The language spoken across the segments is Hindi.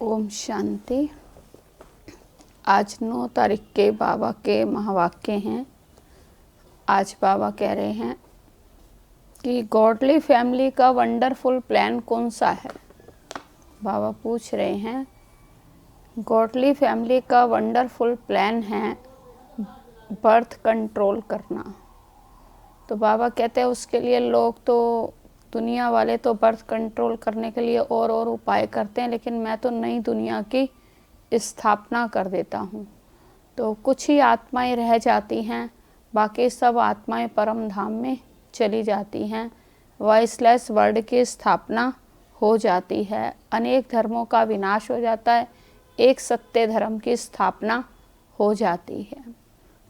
ओम शांति। आज 9 तारीख के बाबा के महावाक्य हैं। आज बाबा कह रहे हैं कि गॉडली फैमिली का वंडरफुल प्लान कौन सा है। बाबा पूछ रहे हैं गॉडली फैमिली का वंडरफुल प्लान है बर्थ कंट्रोल करना। तो बाबा कहते हैं उसके लिए लोग तो दुनिया वाले तो बर्थ कंट्रोल करने के लिए और उपाय करते हैं, लेकिन मैं तो नई दुनिया की स्थापना कर देता हूँ। तो कुछ ही आत्माएं रह जाती हैं, बाकी सब आत्माएं परम धाम में चली जाती हैं। वॉइसलेस वर्ल्ड की स्थापना हो जाती है, अनेक धर्मों का विनाश हो जाता है, एक सत्य धर्म की स्थापना हो जाती है।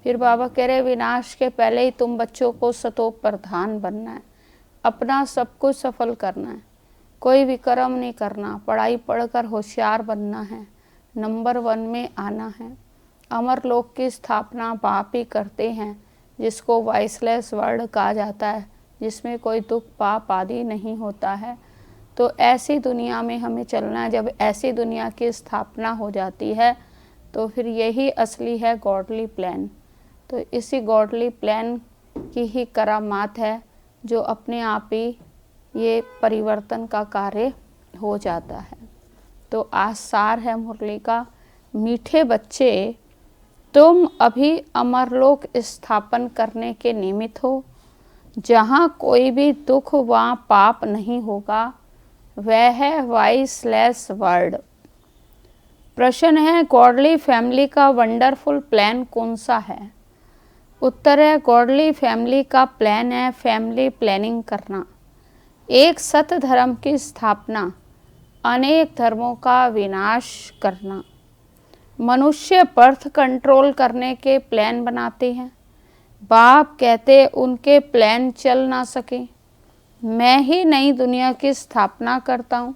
फिर बाबा कह रहे विनाश के पहले ही तुम बच्चों को सतो प्रधान बनना है, अपना सब कुछ सफल करना है, कोई विक्रम नहीं करना, पढ़ाई पढ़कर होशियार बनना है, नंबर 1 में आना है। अमर लोक की स्थापना बाप ही करते हैं, जिसको वॉइसलेस वर्ल्ड कहा जाता है, जिसमें कोई दुख पाप आदि नहीं होता है। तो ऐसी दुनिया में हमें चलना है। जब ऐसी दुनिया की स्थापना हो जाती है तो फिर यही असली है गॉडली प्लान। तो इसी गॉडली प्लान की ही करामात है जो अपने आप ही ये परिवर्तन का कार्य हो जाता है। तो आज सार है मुरली का, मीठे बच्चे तुम अभी अमरलोक स्थापन करने के निमित्त हो। जहाँ कोई भी दुख वहाँ पाप नहीं होगा, वह है वॉइसलेस वर्ल्ड। प्रश्न है गॉडली फैमिली का वंडरफुल प्लान कौन सा है। उत्तर है गॉडली फैमिली का प्लान है फैमिली प्लानिंग करना, एक सत धर्म की स्थापना, अनेक धर्मों का विनाश करना। मनुष्य बर्थ कंट्रोल करने के प्लान बनाते हैं। बाप कहते उनके प्लान चल ना सके, मैं ही नई दुनिया की स्थापना करता हूँ,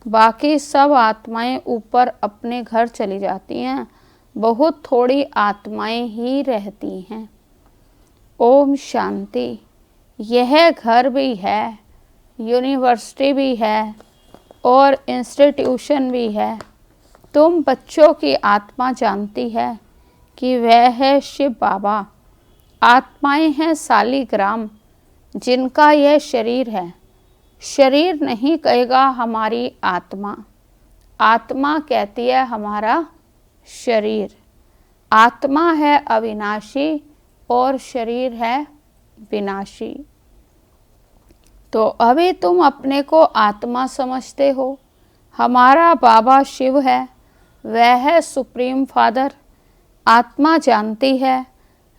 बाकी सब आत्माएं ऊपर अपने घर चली जाती हैं, बहुत थोड़ी आत्माएं ही रहती हैं। ओम शांति। यह घर भी है, यूनिवर्सिटी भी है और इंस्टीट्यूशन भी है। तुम बच्चों की आत्मा जानती है कि वह है शिव बाबा। आत्माएं हैं सालीग्राम, जिनका यह शरीर है। शरीर नहीं कहेगा हमारी आत्मा, आत्मा कहती है हमारा शरीर। आत्मा है अविनाशी और शरीर है विनाशी। तो अभी तुम अपने को आत्मा समझते हो। हमारा बाबा शिव है, वह है सुप्रीम फादर। आत्मा जानती है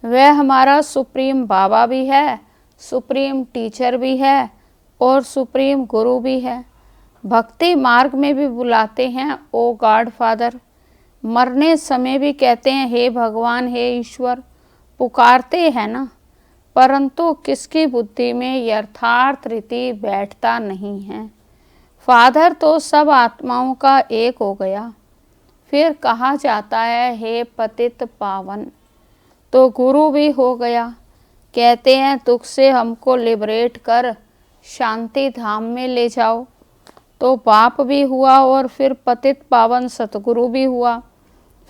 वह हमारा सुप्रीम बाबा भी है, सुप्रीम टीचर भी है और सुप्रीम गुरु भी है। भक्ति मार्ग में भी बुलाते हैं ओ गॉड फादर। मरने समय भी कहते हैं हे भगवान, हे ईश्वर। पुकारते हैं ना, परंतु किसकी बुद्धि में यथार्थ रीति बैठता नहीं है। फादर तो सब आत्माओं का एक हो गया, फिर कहा जाता है हे पतित पावन। तो गुरु भी हो गया, कहते हैं दुख से हमको लिबरेट कर शांति धाम में ले जाओ। तो बाप भी हुआ और फिर पतित पावन सतगुरु भी हुआ।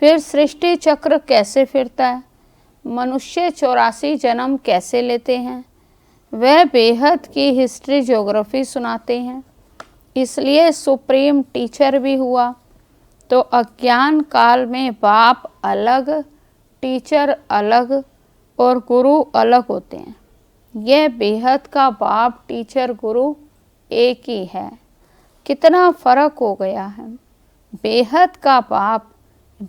फिर सृष्टि चक्र कैसे फिरता है, मनुष्य 84 जन्म कैसे लेते हैं, वह बेहद की हिस्ट्री ज्योग्राफी सुनाते हैं। इसलिए सुप्रीम टीचर भी हुआ। तो अज्ञान काल में बाप अलग, टीचर अलग और गुरु अलग होते हैं। यह बेहद का बाप, टीचर, गुरु एक ही है। कितना फर्क हो गया है। बेहद का बाप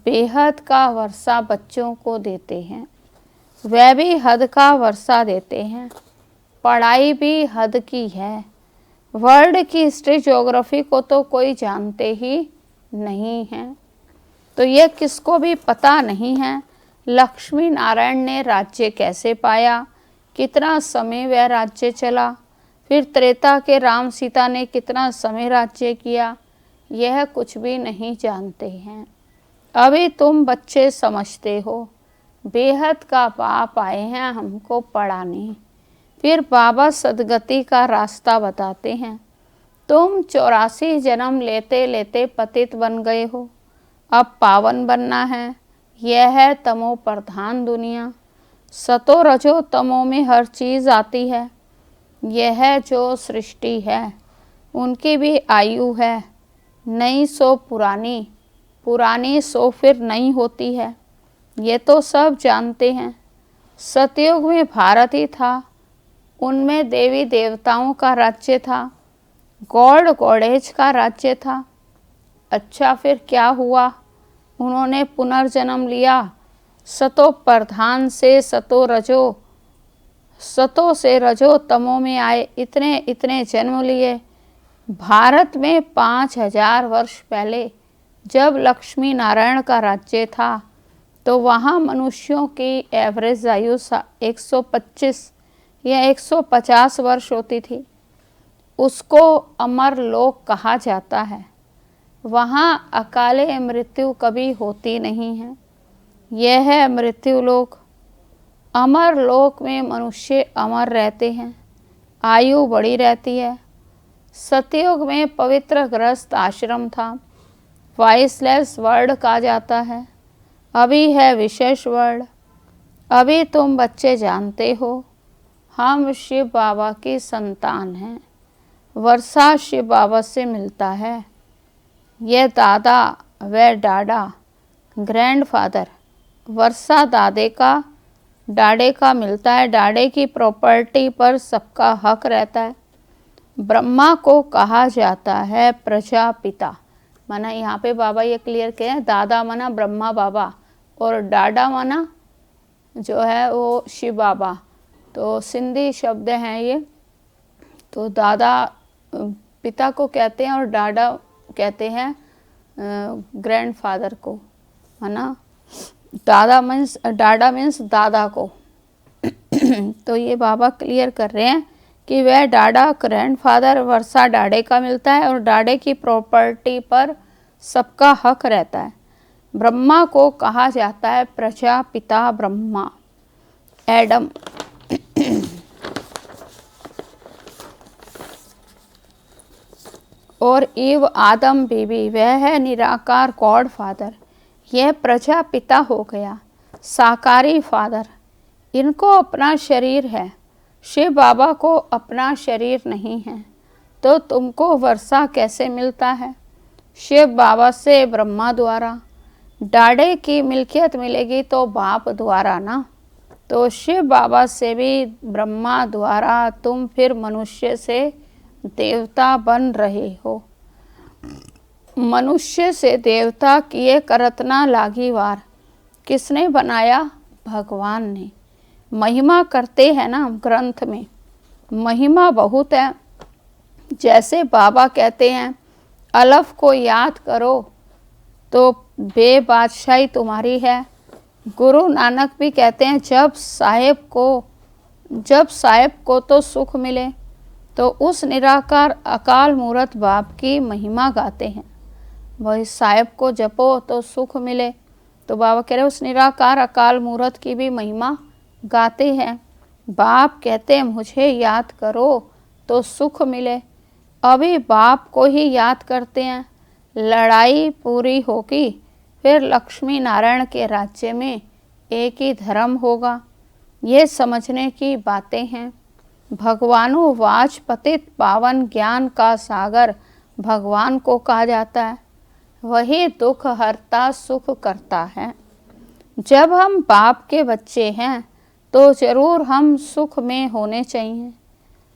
बेहद का वर्षा बच्चों को देते हैं, वह भी हद का वर्षा देते हैं। पढ़ाई भी हद की है। वर्ल्ड की हिस्ट्री ज्योग्राफी को तो कोई जानते ही नहीं हैं। तो ये किसको भी पता नहीं है लक्ष्मी नारायण ने राज्य कैसे पाया, कितना समय वह राज्य चला, फिर त्रेता के राम सीता ने कितना समय राज्य किया, यह कुछ भी नहीं जानते हैं। अभी तुम बच्चे समझते हो, बेहद का बाप आए हैं हमको पढ़ाने। फिर बाबा सदगति का रास्ता बताते हैं। तुम 84 जन्म लेते लेते पतित बन गए हो, अब पावन बनना है। यह है तमो प्रधान दुनिया। सतो रजो तमो में हर चीज़ आती है। यह जो सृष्टि है उनकी भी आयु है, नई सो पुरानी, पुरानी सो फिर नई होती है। ये तो सब जानते हैं। सतयुग में भारत ही था, उनमें देवी देवताओं का राज्य था, गौड़ गौड़ेज का राज्य था। अच्छा फिर क्या हुआ, उन्होंने पुनर्जन्म लिया। सतो प्रधान से सतो से रजो तमो में आए, इतने इतने जन्म लिए। भारत में 5000 वर्ष पहले जब लक्ष्मी नारायण का राज्य था तो वहाँ मनुष्यों की एवरेज आयु 125 या 150 वर्ष होती थी। उसको अमर लोक कहा जाता है। वहाँ अकाले मृत्यु कभी होती नहीं है। यह है मृत्यु लोक। अमर लोक में मनुष्य अमर रहते हैं, आयु बड़ी रहती है। सतयुग में पवित्र ग्रस्त आश्रम था, वाइसलेस वर्ल्ड कहा जाता है। अभी है विशेष वर्ल्ड। अभी तुम बच्चे जानते हो हम शिव बाबा की संतान हैं। वर्षा शिव बाबा से मिलता है। यह दादा व डाडा ग्रैंडफादर, वर्षा डाडे का मिलता है। डाडे की प्रॉपर्टी पर सबका हक रहता है। ब्रह्मा को कहा जाता है प्रजापिता। माना यहाँ पे बाबा ये क्लियर किया है, दादा माना ब्रह्मा बाबा और डाडा माना जो है वो शिव बाबा। तो सिंधी शब्द हैं ये। तो दादा पिता को कहते हैं और डाडा कहते हैं ग्रैंडफादर को, है ना। डाडा मीन्स दादा को। तो ये बाबा क्लियर कर रहे हैं कि वह डाडा ग्रैंडफादर वर्षा डाडे का मिलता है और डाडे की प्रॉपर्टी पर सबका हक रहता है। ब्रह्मा को कहा जाता है प्रजापिता ब्रह्मा, एडम। और ईव आदम बीबी, वह है निराकार गॉड फादर। यह प्रजापिता हो गया, साकारी फादर। इनको अपना शरीर है, शिव बाबा को अपना शरीर नहीं है। तो तुमको वर्षा कैसे मिलता है? शिव बाबा से ब्रह्मा द्वारा। डाडे की मिल्कियत मिलेगी तो बाप द्वारा ना। तो शिव बाबा से भी ब्रह्मा द्वारा तुम फिर मनुष्य से देवता बन रहे हो। मनुष्य से देवता किए करत ना लागी वार। किसने बनाया? भगवान ने। महिमा करते हैं ना ग्रंथ में, महिमा बहुत है। जैसे बाबा कहते हैं अलफ को याद करो तो बेबादशाही तुम्हारी है। गुरु नानक भी कहते हैं जब साहेब को तो सुख मिले, तो उस निराकार अकाल मूरत बाप की महिमा गाते हैं। वही साहेब को जपो तो सुख मिले, तो बाबा कह रहे उस निराकार अकाल मूरत की भी महिमा गाते हैं। बाप कहते हैं मुझे याद करो तो सुख मिले। अभी बाप को ही याद करते हैं। लड़ाई पूरी होगी, फिर लक्ष्मी नारायण के राज्य में एक ही धर्म होगा। ये समझने की बातें हैं। भगवानो वाच पतित पावन ज्ञान का सागर भगवान को कहा जाता है। वही दुख हरता सुख करता है। जब हम बाप के बच्चे हैं तो जरूर हम सुख में होने चाहिए।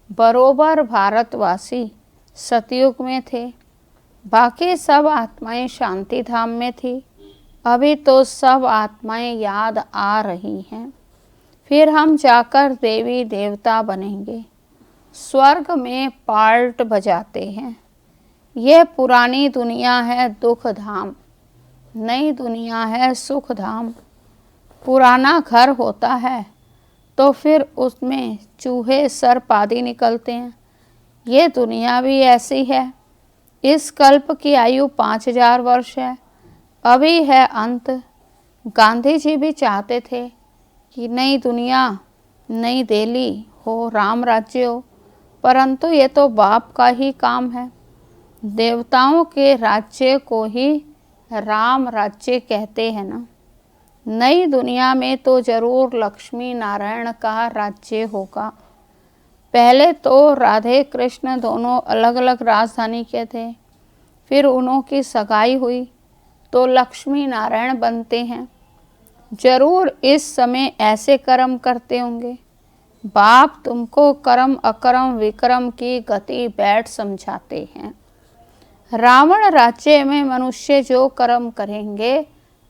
बरोबर भारतवासी सतयुग में थे, बाकी सब आत्माएं शांति धाम में थी। अभी तो सब आत्माएं याद आ रही हैं। फिर हम जाकर देवी देवता बनेंगे। स्वर्ग में पार्ट बजाते हैं। ये पुरानी दुनिया है दुख धाम, नई दुनिया है सुख धाम। पुराना घर होता है तो फिर उसमें चूहे सर्प आदि निकलते हैं। ये दुनिया भी ऐसी है। इस कल्प की आयु 5000 वर्ष है, अभी है अंत। गांधी जी भी चाहते थे कि नई दुनिया, नई दिल्ली हो, राम राज्य हो, परंतु ये तो बाप का ही काम है। देवताओं के राज्य को ही राम राज्य कहते हैं ना। नई दुनिया में तो जरूर लक्ष्मी नारायण का राज्य होगा। पहले तो राधे कृष्ण दोनों अलग अलग राजधानी के थे, फिर उन्हों की सगाई हुई तो लक्ष्मी नारायण बनते हैं। जरूर इस समय ऐसे कर्म करते होंगे। बाप तुमको कर्म अकर्म विक्रम की गति बैठ समझाते हैं। रावण राज्य में मनुष्य जो कर्म करेंगे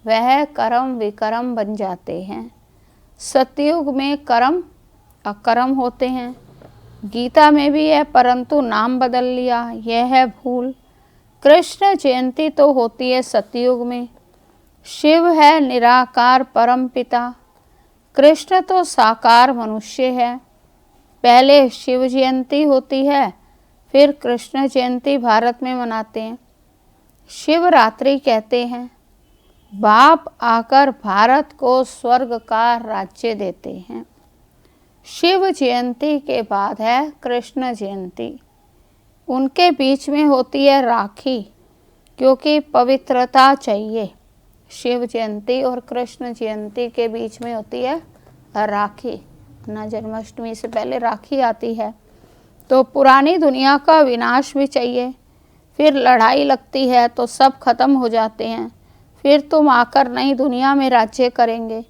वह कर्म विकर्म बन जाते हैं। सतयुग में कर्म अकर्म होते हैं। गीता में भी है, परंतु नाम बदल लिया, यह है भूल। कृष्ण जयंती तो होती है सतयुग में। शिव है निराकार परम पिता, कृष्ण तो साकार मनुष्य है। पहले शिव जयंती होती है, फिर कृष्ण जयंती भारत में मनाते हैं। शिवरात्रि कहते हैं। बाप आकर भारत को स्वर्ग का राज्य देते हैं। शिव जयंती के बाद है कृष्ण जयंती। उनके बीच में होती है राखी, क्योंकि पवित्रता चाहिए। शिव जयंती और कृष्ण जयंती के बीच में होती है राखी। ना जन्माष्टमी से पहले राखी आती है। तो पुरानी दुनिया का विनाश भी चाहिए। फिर लड़ाई लगती है तो सब खत्म हो जाते हैं। फिर तुम आकर नई दुनिया में राज्य करेंगे।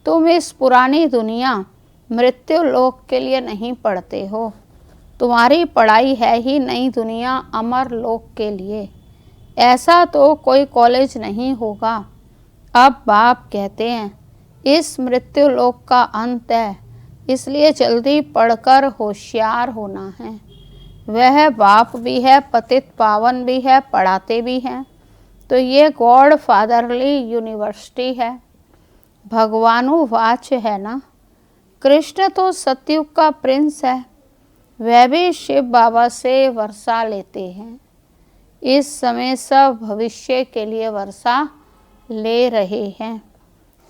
तुम इस पुरानी दुनिया मृत्यु लोक के लिए नहीं पढ़ते हो। तुम्हारी पढ़ाई है ही नई दुनिया अमर लोक के लिए। ऐसा तो कोई कॉलेज नहीं होगा। अब बाप कहते हैं इस मृत्यु लोक का अंत है, इसलिए जल्दी पढ़कर होशियार होना है। वह बाप भी है, पतित पावन भी है, पढ़ाते भी हैं। तो ये गॉड फादरली यूनिवर्सिटी है। भगवानुवाच है ना। कृष्ण तो सतयुग का प्रिंस है, वह भी शिव बाबा से वर्षा लेते हैं। इस समय सब भविष्य के लिए वर्षा ले रहे हैं।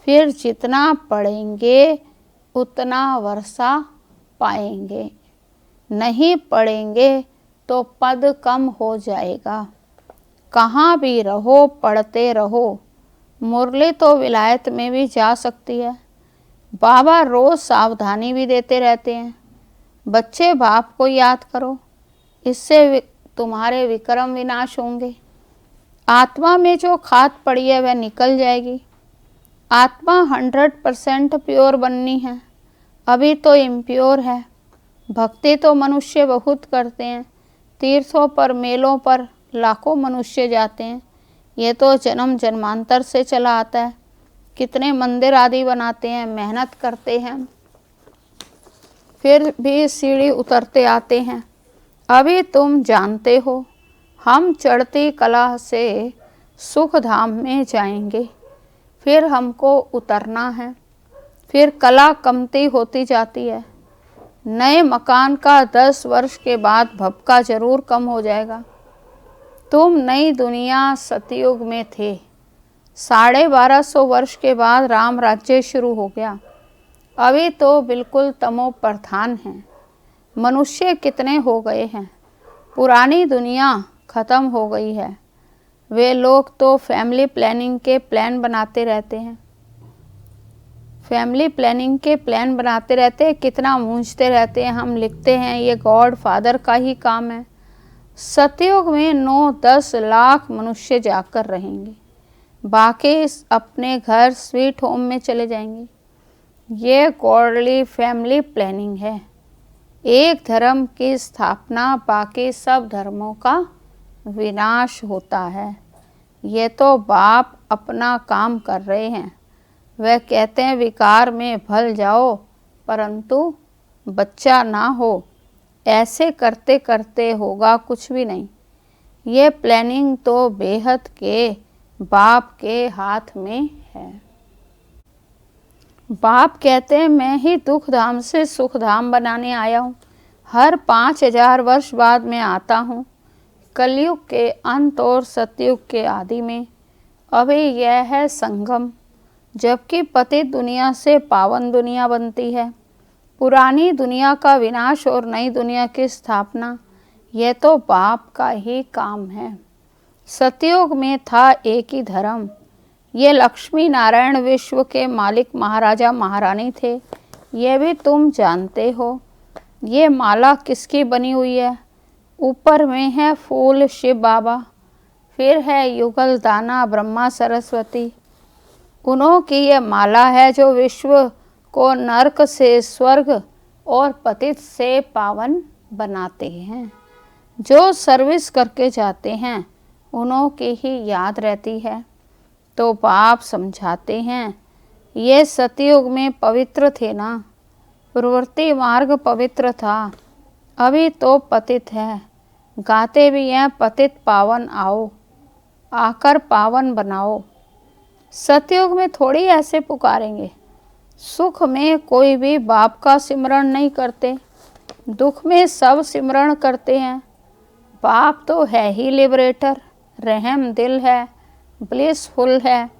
फिर जितना पढ़ेंगे उतना वर्षा पाएंगे, नहीं पढ़ेंगे तो पद कम हो जाएगा। कहाँ भी रहो पढ़ते रहो। मुरली तो विलायत में भी जा सकती है। बाबा रोज सावधानी भी देते रहते हैं। बच्चे बाप को याद करो, इससे तुम्हारे विक्रम विनाश होंगे। आत्मा में जो खाद पड़ी है वह निकल जाएगी। आत्मा 100% प्योर बननी है, अभी तो इम्प्योर है। भक्ति तो मनुष्य बहुत करते हैं। तीर्थों पर मेलों पर लाखों मनुष्य जाते हैं। ये तो जन्म जन्मांतर से चला आता है। कितने मंदिर आदि बनाते हैं, मेहनत करते हैं, फिर भी सीढ़ी उतरते आते हैं। अभी तुम जानते हो हम चढ़ती कला से सुख धाम में जाएंगे, फिर हमको उतरना है। फिर कला कमती होती जाती है। नए मकान का 10 वर्ष के बाद भपका जरूर कम हो जाएगा। तुम नई दुनिया सतयुग में थे, 1250 वर्ष के बाद राम राज्य शुरू हो गया। अभी तो बिल्कुल तमो प्रधान है। मनुष्य कितने हो गए हैं। पुरानी दुनिया खत्म हो गई है। वे लोग तो फैमिली प्लानिंग के प्लान बनाते रहते हैं। फैमिली प्लानिंग के प्लान बनाते रहते हैं, कितना मूंझते रहते हैं। हम लिखते हैं ये गॉड फादर का ही काम है। सतयुग में 9-10 लाख मनुष्य जाकर रहेंगे, बाकी अपने घर स्वीट होम में चले जाएंगे। ये गॉडली फैमिली प्लानिंग है। एक धर्म की स्थापना, बाकी सब धर्मों का विनाश होता है। ये तो बाप अपना काम कर रहे हैं। वह कहते हैं विकार में भल जाओ परंतु बच्चा ना हो। ऐसे करते करते होगा कुछ भी नहीं। ये प्लानिंग तो बेहद के बाप के हाथ में है। बाप कहते हैं मैं ही दुख धाम से सुख धाम बनाने आया हूँ। हर 5000 वर्ष बाद मैं आता हूँ, कलयुग के अंत और सतयुग के आदि में। अभी यह है संगम, जबकि पतित दुनिया से पावन दुनिया बनती है। पुरानी दुनिया का विनाश और नई दुनिया की स्थापना, यह तो बाप का ही काम है। सतयुग में था एक ही धर्म। ये लक्ष्मी नारायण विश्व के मालिक महाराजा महारानी थे, यह भी तुम जानते हो। ये माला किसकी बनी हुई है? ऊपर में है फूल शिव बाबा, फिर है युगल दाना ब्रह्मा सरस्वती। उन्हों की यह माला है जो विश्व को नरक से स्वर्ग और पतित से पावन बनाते हैं। जो सर्विस करके जाते हैं उन्हों की ही याद रहती है। तो बाप समझाते हैं ये सतयुग में पवित्र थे ना, प्रवृत्ति मार्ग पवित्र था, अभी तो पतित है। गाते भी हैं पतित पावन आओ, आकर पावन बनाओ। सतयुग में थोड़ी ऐसे पुकारेंगे। सुख में कोई भी बाप का सिमरण नहीं करते, दुख में सब सिमरण करते हैं। बाप तो है ही लिबरेटर, रहम दिल है, ब्लिसफुल है,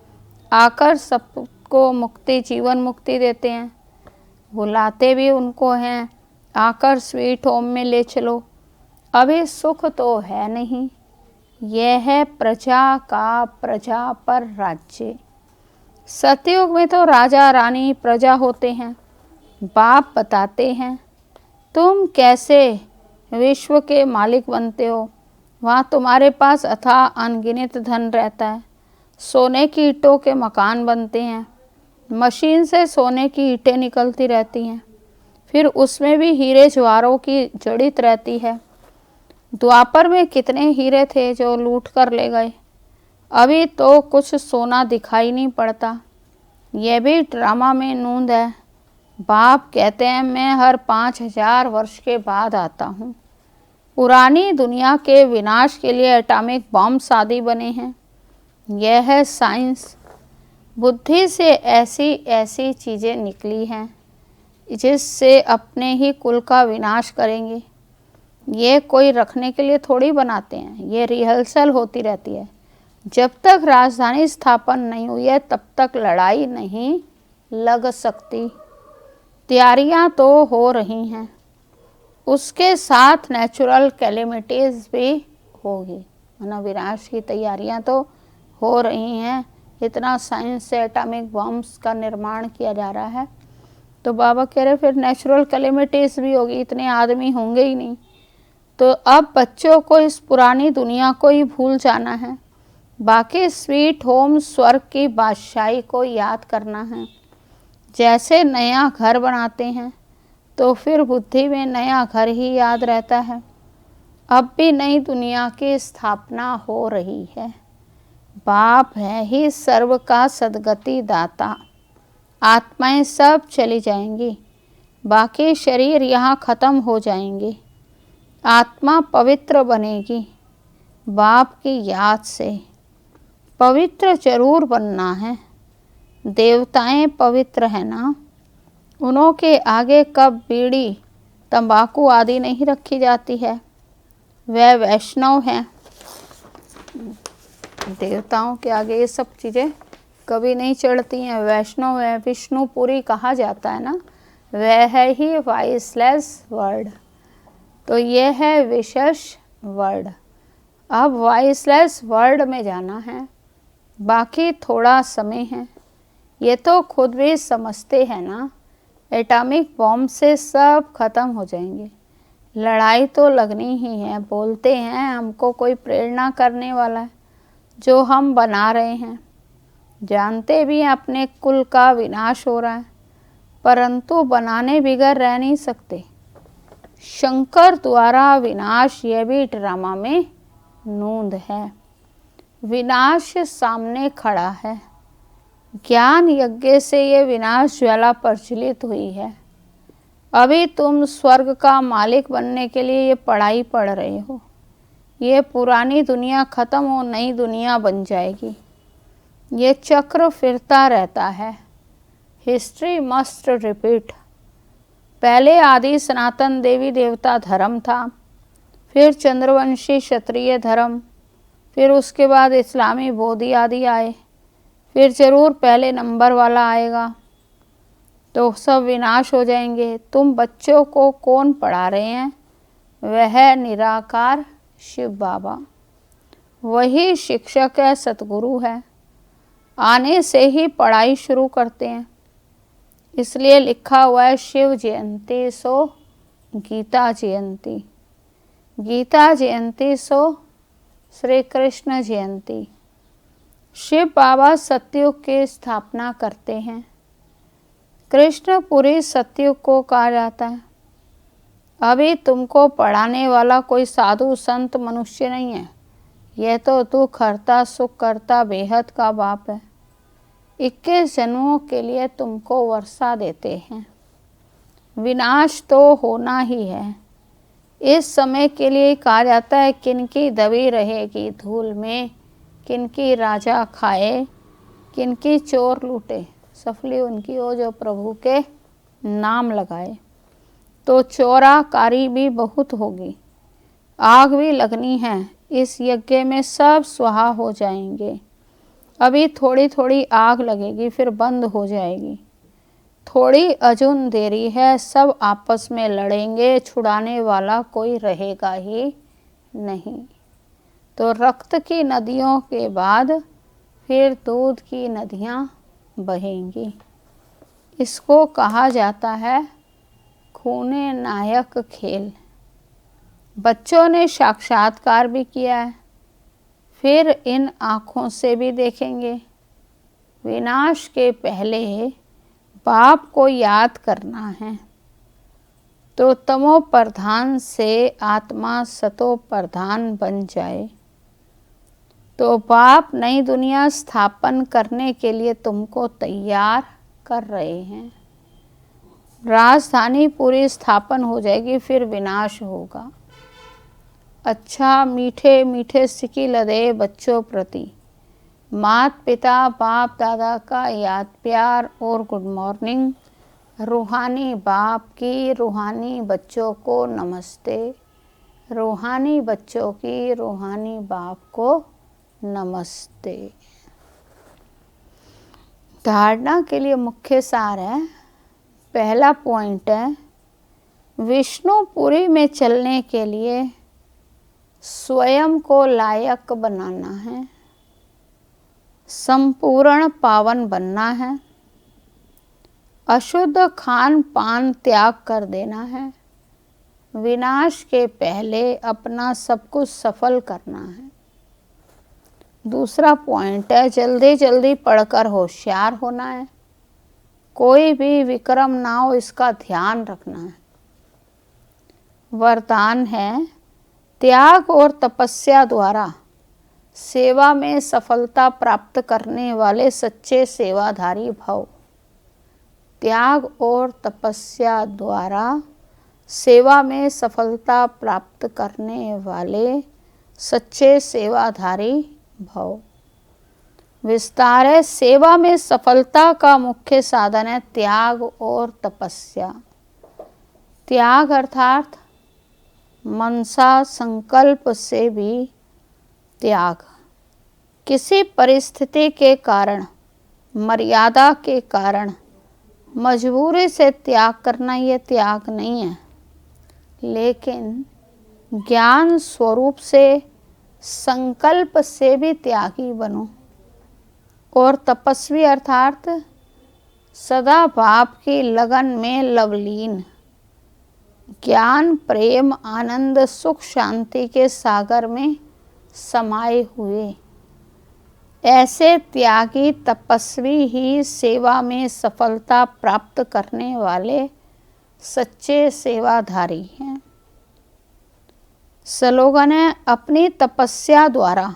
आकर सबको मुक्ति जीवन मुक्ति देते हैं। बुलाते भी उनको हैं, आकर स्वीट होम में ले चलो। अभी सुख तो है नहीं, यह है प्रजा का प्रजा पर राज्य। सतयुग में तो राजा रानी प्रजा होते हैं। बाप बताते हैं तुम कैसे विश्व के मालिक बनते हो। वहाँ तुम्हारे पास अथाह अनगिनत धन रहता है। सोने की ईंटों के मकान बनते हैं, मशीन से सोने की ईंटें निकलती रहती हैं, फिर उसमें भी हीरे ज्वारों की जड़ित रहती है। द्वापर में कितने हीरे थे जो लूट कर ले गए, अभी तो कुछ सोना दिखाई नहीं पड़ता। यह भी ड्रामा में नूंद है। बाप कहते हैं मैं हर 5000 वर्ष के बाद आता हूँ। पुरानी दुनिया के विनाश के लिए एटॉमिक बॉम्ब आदि बने हैं। यह है साइंस। बुद्धि से ऐसी ऐसी चीज़ें निकली हैं जिससे अपने ही कुल का विनाश करेंगे। ये कोई रखने के लिए थोड़ी बनाते हैं, ये रिहर्सल होती रहती है। जब तक राजधानी स्थापन नहीं हुई है तब तक लड़ाई नहीं लग सकती। तैयारियां तो हो रही हैं, उसके साथ नेचुरल कैलेमिटीज़ भी होगी, माना विनाश की तैयारियां तो हो रही हैं। इतना साइंस से एटॉमिक बॉम्ब्स का निर्माण किया जा रहा है, तो बाबा कह रहे फिर नेचुरल कैलेमिटीज़ भी होगी, इतने आदमी होंगे ही नहीं। तो अब बच्चों को इस पुरानी दुनिया को ही भूल जाना है, बाकी स्वीट होम स्वर्ग की बादशाही को याद करना है। जैसे नया घर बनाते हैं तो फिर बुद्धि में नया घर ही याद रहता है। अब भी नई दुनिया की स्थापना हो रही है। बाप है ही सर्व का सद्गति दाता। आत्माएं सब चली जाएंगी, बाकी शरीर यहाँ ख़त्म हो जाएंगे। आत्मा पवित्र बनेगी बाप की याद से। पवित्र जरूर बनना है। देवताएं पवित्र है ना, उन्हों के आगे कब बीड़ी तंबाकू आदि नहीं रखी जाती है। वह वैष्णव हैं, देवताओं के आगे ये सब चीज़ें कभी नहीं चढ़ती हैं। वैष्णव है, विष्णुपुरी कहा जाता है ना, वह है ही वॉइसलेस वर्ड। तो ये है विशेष वर्ड। अब वॉइसलेस वर्ड में जाना है, बाकी थोड़ा समय है। ये तो खुद भी समझते हैं ना, एटॉमिक बॉम्ब से सब खत्म हो जाएंगे। लड़ाई तो लगनी ही है। बोलते हैं हमको कोई प्रेरणा करने वाला है जो हम बना रहे हैं। जानते भी हैं अपने कुल का विनाश हो रहा है, परंतु बनाने बिगड़ रह नहीं सकते। शंकर द्वारा विनाश, यह भी ड्रामा में नूंद है। विनाश सामने खड़ा है। ज्ञान यज्ञ से ये विनाश ज्वाला प्रज्वलित हुई है। अभी तुम स्वर्ग का मालिक बनने के लिए ये पढ़ाई पढ़ रहे हो। ये पुरानी दुनिया खत्म और नई दुनिया बन जाएगी। ये चक्र फिरता रहता है। History must repeat. पहले आदि सनातन देवी देवता धर्म था, फिर चंद्रवंशी क्षत्रिय धर्म, फिर उसके बाद इस्लामी बौद्ध आदि आए, फिर जरूर पहले नंबर वाला आएगा, तो सब विनाश हो जाएंगे। तुम बच्चों को कौन पढ़ा रहे हैं? वह निराकार शिव बाबा, वही शिक्षक है, सतगुरु है। आने से ही पढ़ाई शुरू करते हैं। इसलिए लिखा हुआ है शिव जयंती सो गीता जयंती, गीता जयंती सो श्री कृष्ण जयंती। शिव बाबा सतयुग की स्थापना करते हैं। कृष्णपुरी सतयुग को कहा जाता है। अभी तुमको पढ़ाने वाला कोई साधु संत मनुष्य नहीं है। यह तो दुख हरता सुख करता बेहद का बाप है। 21 जन्मों के लिए तुमको वर्षा देते हैं। विनाश तो होना ही है। इस समय के लिए कहा जाता है किनकी दबी रहेगी धूल में, किनकी राजा खाए, किनकी चोर लूटे। सफली उनकी हो जो प्रभु के नाम लगाए। तो चोराकारी भी बहुत होगी, आग भी लगनी है। इस यज्ञ में सब स्वाहा हो जाएंगे। अभी थोड़ी थोड़ी आग लगेगी, फिर बंद हो जाएगी। थोड़ी अजून देरी है, सब आपस में लड़ेंगे, छुड़ाने वाला कोई रहेगा ही नहीं। तो रक्त की नदियों के बाद फिर दूध की नदियाँ बहेंगी। इसको कहा जाता है खूने नायक खेल। बच्चों ने साक्षात्कार भी किया है, फिर इन आँखों से भी देखेंगे। विनाश के पहले बाप को याद करना है, तो तमो प्रधान से आत्मा सतो प्रधान बन जाए। तो बाप नई दुनिया स्थापन करने के लिए तुमको तैयार कर रहे हैं। राजधानी पूरी स्थापन हो जाएगी, फिर विनाश होगा। अच्छा मीठे मीठे सिकी लदे बच्चों प्रति माता पिता बाप दादा का याद प्यार और गुड मॉर्निंग। रूहानी बाप की रूहानी बच्चों को नमस्ते। रूहानी बच्चों की रूहानी बाप को नमस्ते। धारणा के लिए मुख्य सार है। पहला पॉइंट है विष्णुपुरी में चलने के लिए स्वयं को लायक बनाना है, संपूर्ण पावन बनना है, अशुद्ध खान पान त्याग कर देना है, विनाश के पहले अपना सब कुछ सफल करना है। दूसरा पॉइंट है जल्दी जल्दी पढ़कर होशियार होना है, कोई भी विक्रम ना हो इसका ध्यान रखना है। वरदान है त्याग और तपस्या द्वारा सेवा में सफलता प्राप्त करने वाले सच्चे सेवाधारी भव। त्याग और तपस्या द्वारा सेवा में सफलता प्राप्त करने वाले सच्चे सेवाधारी भव। विस्तार है सेवा में सफलता का मुख्य साधन है त्याग और तपस्या। त्याग अर्थात मनसा संकल्प से भी त्याग। किसी परिस्थिति के कारण, मर्यादा के कारण, मजबूरी से त्याग करना ये त्याग नहीं है, लेकिन ज्ञान स्वरूप से संकल्प से भी त्यागी बनो। और तपस्वी अर्थात सदा बाप की लगन में लवलीन, ज्ञान प्रेम आनंद सुख शांति के सागर में समाये हुए। ऐसे त्यागी तपस्वी ही सेवा में सफलता प्राप्त करने वाले सच्चे सेवाधारी हैं। स्लोगन है अपनी तपस्या द्वारा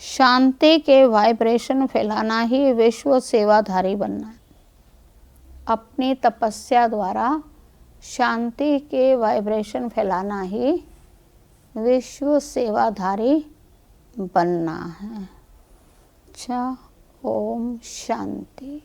शांति के वाइब्रेशन फैलाना ही विश्व सेवाधारी बनना है। अपनी तपस्या द्वारा शांति के वाइब्रेशन फैलाना ही विश्व सेवाधारी बनना है। अच्छा, ओम शांति।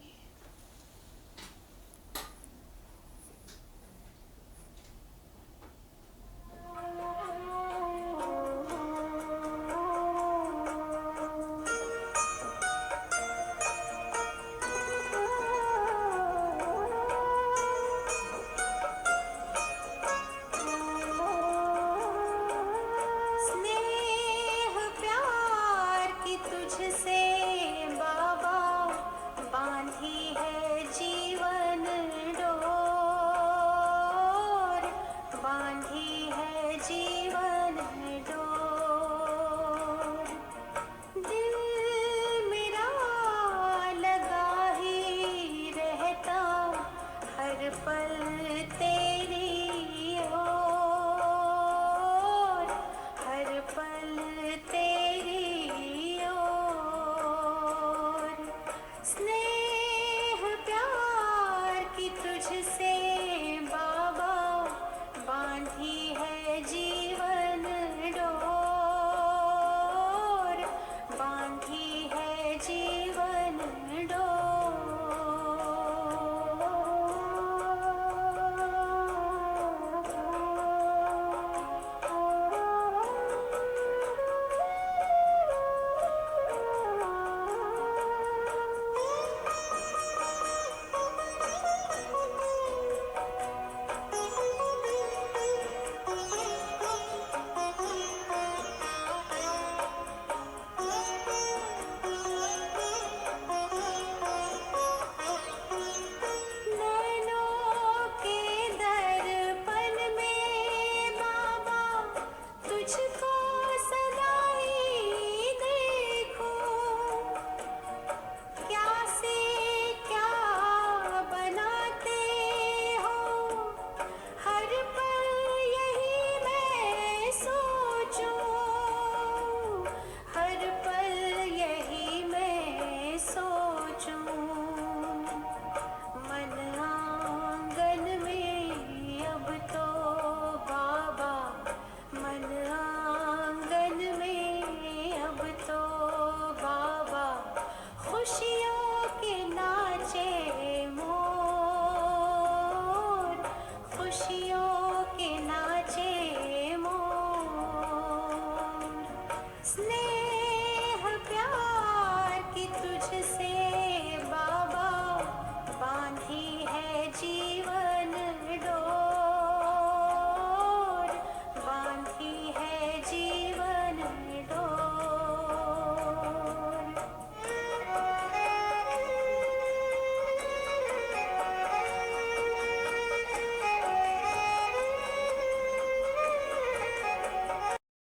खुशियों के नाचे मोर।